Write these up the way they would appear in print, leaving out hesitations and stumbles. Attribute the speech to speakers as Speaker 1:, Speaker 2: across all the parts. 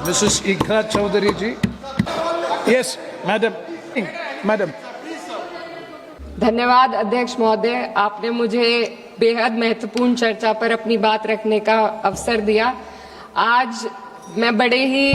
Speaker 1: Mrs. Ikra Chaudhary ji. Yes, madam. Madam.
Speaker 2: धन्यवाद अध्यक्ष महोदय, आपने मुझे बेहद महत्वपूर्ण चर्चा पर अपनी बात रखने का अवसर दिया। आज मैं बड़े ही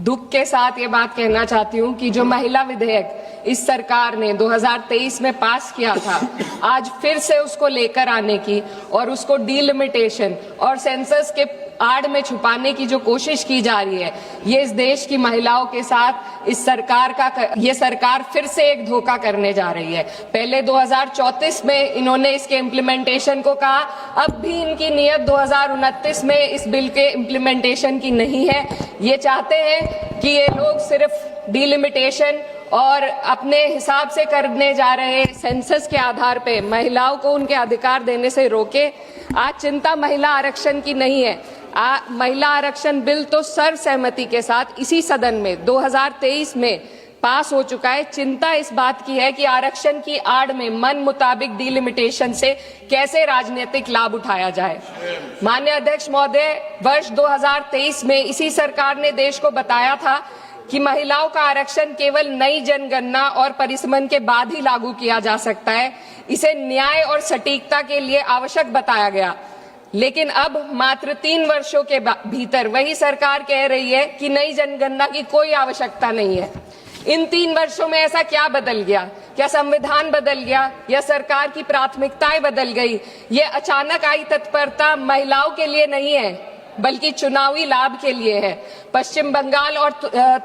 Speaker 2: दुख के साथ ये बात कहना चाहती हूँ कि जो महिला विधेयक इस सरकार ने 2023 में पास किया था, आज फिर से उसको लेकर आने की और उसको डीलिमिटेशन और सेंसस के आड़ में छुपाने की जो कोशिश की जा रही है, ये इस देश की महिलाओं के साथ ये सरकार फिर से एक धोखा करने जा रही है। पहले 2034 में इन्होंने इसके इम्प्लीमेंटेशन को कहा, अब भी इनकी नीयत 2029 में इस बिल के इम्प्लीमेंटेशन की नहीं है। ये चाहते हैं कि ये लोग सिर्फ डीलिमिटेशन और अपने हिसाब से करने जा रहे सेंसस के आधार पे महिलाओं को उनके अधिकार देने से रोके। आज चिंता महिला आरक्षण की नहीं है। महिला आरक्षण बिल तो सर्वसहमति के साथ इसी सदन में 2023 में पास हो चुका है। चिंता इस बात की है कि आरक्षण की आड़ में मन मुताबिक डीलिमिटेशन से कैसे राजनीतिक लाभ उठाया जाए। माननीय अध्यक्ष महोदय, वर्ष 2023 में इसी सरकार ने देश को बताया था कि महिलाओं का आरक्षण केवल नई जनगणना और परिसीमन के बाद ही लागू किया जा सकता है। इसे न्याय और सटीकता के लिए आवश्यक बताया गया, लेकिन अब मात्र 3 वर्षों के भीतर वही सरकार कह रही है कि नई जनगणना की कोई आवश्यकता नहीं है। इन 3 वर्षों में ऐसा क्या बदल गया? क्या संविधान बदल गया या सरकार की प्राथमिकताएं बदल गई? ये अचानक आई तत्परता महिलाओं के लिए नहीं है, बल्कि चुनावी लाभ के लिए है। पश्चिम बंगाल और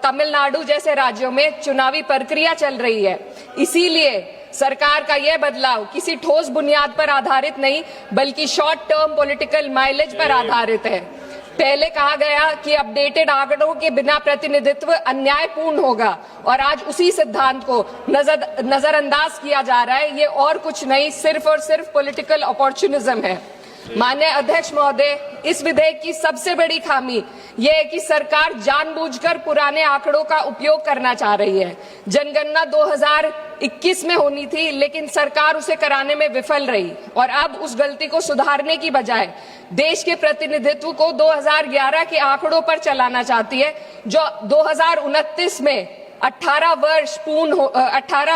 Speaker 2: तमिलनाडु जैसे राज्यों में चुनावी प्रक्रिया चल रही है, इसीलिए सरकार का यह बदलाव किसी ठोस बुनियाद पर आधारित नहीं, बल्कि शॉर्ट टर्म पॉलिटिकल माइलेज पर आधारित है। पहले कहा गया कि अपडेटेड आंकड़ों के बिना प्रतिनिधित्व अन्यायपूर्ण होगा, और आज उसी सिद्धांत को नजरअंदाज किया जा रहा है। ये और कुछ नहीं, सिर्फ और सिर्फ पॉलिटिकल अपॉर्चुनिज्म है। माननीय अध्यक्ष महोदय, इस विधेयक की सबसे बड़ी खामी यह है कि सरकार जानबूझकर पुराने आंकड़ों का उपयोग करना चाह रही है। जनगणना 2021 में होनी थी, लेकिन सरकार उसे कराने में विफल रही और अब उस गलती को सुधारने की बजाय देश के प्रतिनिधित्व को 2011 के आंकड़ों पर चलाना चाहती है, जो 2029 में 18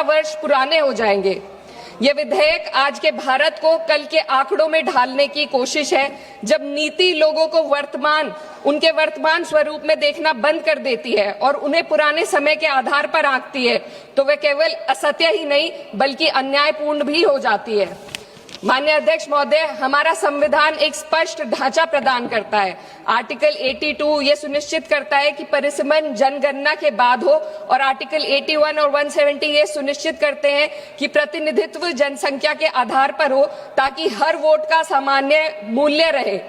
Speaker 2: वर्ष पुराने हो जाएंगे। ये विधेयक आज के भारत को कल के आंकड़ों में ढालने की कोशिश है। जब नीति लोगों को उनके वर्तमान स्वरूप में देखना बंद कर देती है और उन्हें पुराने समय के आधार पर आंकती है, तो वे केवल असत्य ही नहीं बल्कि अन्यायपूर्ण भी हो जाती है। माननीय अध्यक्ष महोदय, हमारा संविधान एक स्पष्ट ढांचा प्रदान करता है। आर्टिकल 82 ये सुनिश्चित करता है कि परिसीमन जनगणना के बाद हो, और आर्टिकल 81 और 170 ये सुनिश्चित करते हैं कि प्रतिनिधित्व जनसंख्या के आधार पर हो, ताकि हर वोट का सामान्य मूल्य रहे।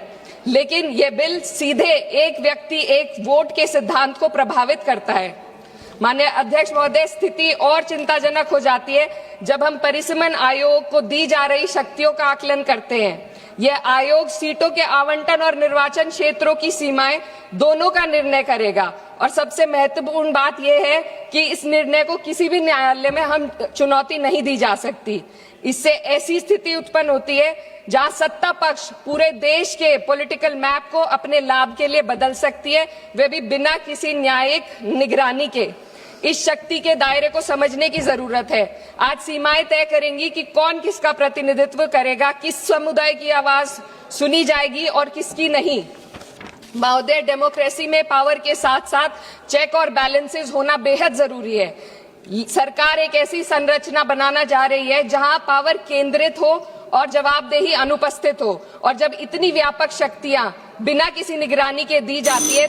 Speaker 2: लेकिन ये बिल सीधे एक व्यक्ति एक वोट के सिद्धांत को प्रभावित करता है। माननीय अध्यक्ष महोदय, स्थिति और चिंताजनक हो जाती है जब हम परिसीमन आयोग को दी जा रही शक्तियों का आकलन करते हैं। यह आयोग सीटों के आवंटन और निर्वाचन क्षेत्रों की सीमाएं दोनों का निर्णय करेगा, और सबसे महत्वपूर्ण बात यह है कि इस निर्णय को किसी भी न्यायालय में हम चुनौती नहीं दी जा सकती। इससे ऐसी स्थिति उत्पन्न होती है जहां सत्ता पक्ष पूरे देश के पॉलिटिकल मैप को अपने लाभ के लिए बदल सकती है, वे भी बिना किसी न्यायिक निगरानी के। इस शक्ति के दायरे को समझने की जरूरत है। आज सीमाएं तय करेंगी कि कौन किसका प्रतिनिधित्व करेगा, किस समुदाय की आवाज सुनी जाएगी और किसकी नहीं। महोदय, डेमोक्रेसी में पावर के साथ साथ चेक और बैलेंसेस होना बेहद जरूरी है। सरकार एक ऐसी संरचना बनाना जा रही है जहां पावर केंद्रित हो और जवाबदेही अनुपस्थित हो, और जब इतनी व्यापक शक्तियां बिना किसी निगरानी के दी जाती है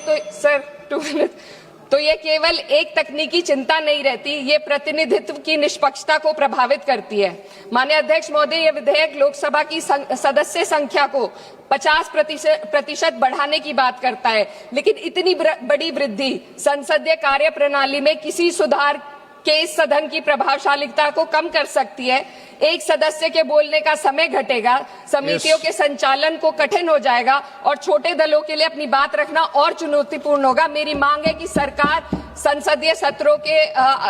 Speaker 2: तो ये केवल एक तकनीकी चिंता नहीं रहती, ये प्रतिनिधित्व की निष्पक्षता को प्रभावित करती है। माननीय अध्यक्ष महोदय, ये विधेयक लोकसभा की सदस्य संख्या को 50% बढ़ाने की बात करता है, लेकिन इतनी बड़ी वृद्धि संसदीय कार्य प्रणाली में किसी सुधार के इस सदन की प्रभावशालीता को कम कर सकती है। एक सदस्य के बोलने का समय घटेगा, समितियों के संचालन को कठिन हो जाएगा, और छोटे दलों के लिए अपनी बात रखना और चुनौतीपूर्ण होगा। मेरी मांग है कि सरकार संसदीय सत्रों के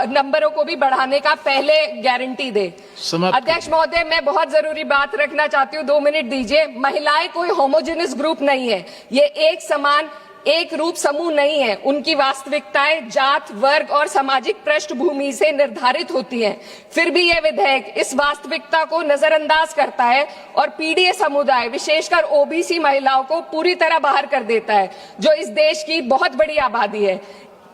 Speaker 2: नंबरों को भी बढ़ाने का पहले गारंटी दे। अध्यक्ष महोदय, मैं बहुत जरूरी बात रखना चाहती हूँ, 2 मिनट दीजिए। महिलाएं कोई होमोजेनियस ग्रुप नहीं है, ये एक समान एक रूप समूह नहीं है। उनकी वास्तविकताएं जात, वर्ग और सामाजिक पृष्ठभूमि से निर्धारित होती हैं। फिर भी यह विधेयक इस वास्तविकता को नजरअंदाज करता है और पीडीए समुदाय, विशेषकर ओबीसी महिलाओं को पूरी तरह बाहर कर देता है, जो इस देश की बहुत बड़ी आबादी है।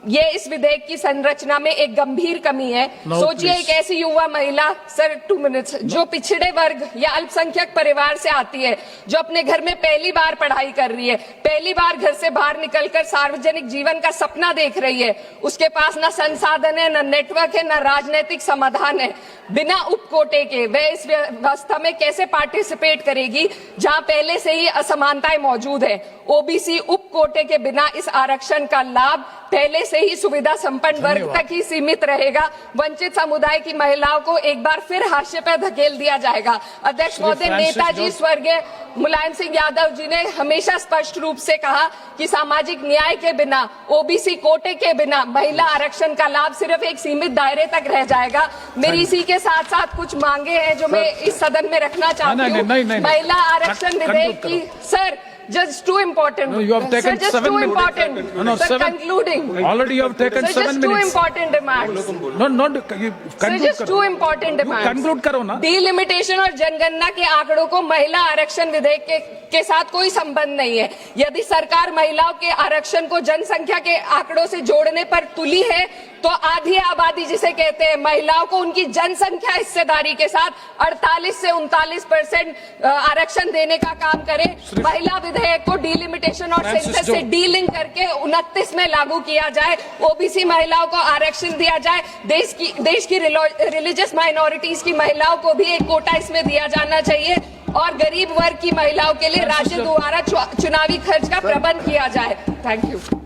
Speaker 2: ये इस विधेयक की संरचना में एक गंभीर कमी है। सोचिए एक ऐसी युवा महिला, सर 2 मिनट्स, जो पिछड़े वर्ग या अल्पसंख्यक परिवार से आती है, जो अपने घर में पहली बार पढ़ाई कर रही है, पहली बार घर से बाहर निकलकर सार्वजनिक जीवन का सपना देख रही है। उसके पास ना संसाधन है, ना नेटवर्क है, ना राजनीतिक समाधान है। बिना उपकोटे के वह इस व्यवस्था में कैसे पार्टिसिपेट करेगी जहां पहले से ही असमानताएं मौजूद है। ओबीसी उपकोटे के बिना इस आरक्षण का लाभ पहले से ही सुविधा संपन्न वर्ग तक ही सीमित रहेगा। वंचित समुदाय की महिलाओं को एक बार फिर हाशिए पर धकेल दिया जाएगा। अध्यक्ष महोदय, नेताजी स्वर्गीय मुलायम सिंह यादव जी ने हमेशा स्पष्ट रूप से कहा कि सामाजिक न्याय के बिना, ओबीसी कोटे के बिना महिला आरक्षण का लाभ सिर्फ एक सीमित दायरे तक रह जाएगा। मेरी इसी के साथ साथ कुछ मांगे हैं जो मैं इस सदन में रखना चाहती हूँ। महिला आरक्षण विधेयक की, sir, just too important.
Speaker 1: No, you have taken
Speaker 2: sir,
Speaker 1: 7 minutes.
Speaker 2: Important.
Speaker 1: No,
Speaker 2: sir,
Speaker 1: 7.
Speaker 2: Concluding.
Speaker 1: Already you have taken
Speaker 2: Sir,
Speaker 1: 7
Speaker 2: just
Speaker 1: minutes.
Speaker 2: two important demands.
Speaker 1: No, not you
Speaker 2: Sir,
Speaker 1: conclude
Speaker 2: just
Speaker 1: करो.
Speaker 2: two important demands.
Speaker 1: You conclude करो ना.
Speaker 2: Delimitation और जनगणना के आंकड़ों को महिला आरक्षण विधेयक के साथ कोई संबंध नहीं है। यदि सरकार महिलाओं के आरक्षण को जनसंख्या के आंकड़ों से जोड़ने पर तुली है, तो आधी आबादी जिसे कहते हैं, महिलाओं को उनकी जनसंख्या हिस्सेदारी के साथ 48 से 39% आरक्षण देने का काम करे। महिला विधेयक को डिलिमिटेशन और सेंसस से डीलिंक करके 29 में लागू किया जाए। ओबीसी महिलाओं को आरक्षण दिया जाए। देश की रिलीजियस माइनॉरिटीज की महिलाओं को भी एक कोटा इसमें दिया जाना चाहिए और गरीब वर्ग की महिलाओं के लिए राज्य द्वारा चुनावी खर्च का प्रबंध किया जाए। Thank you.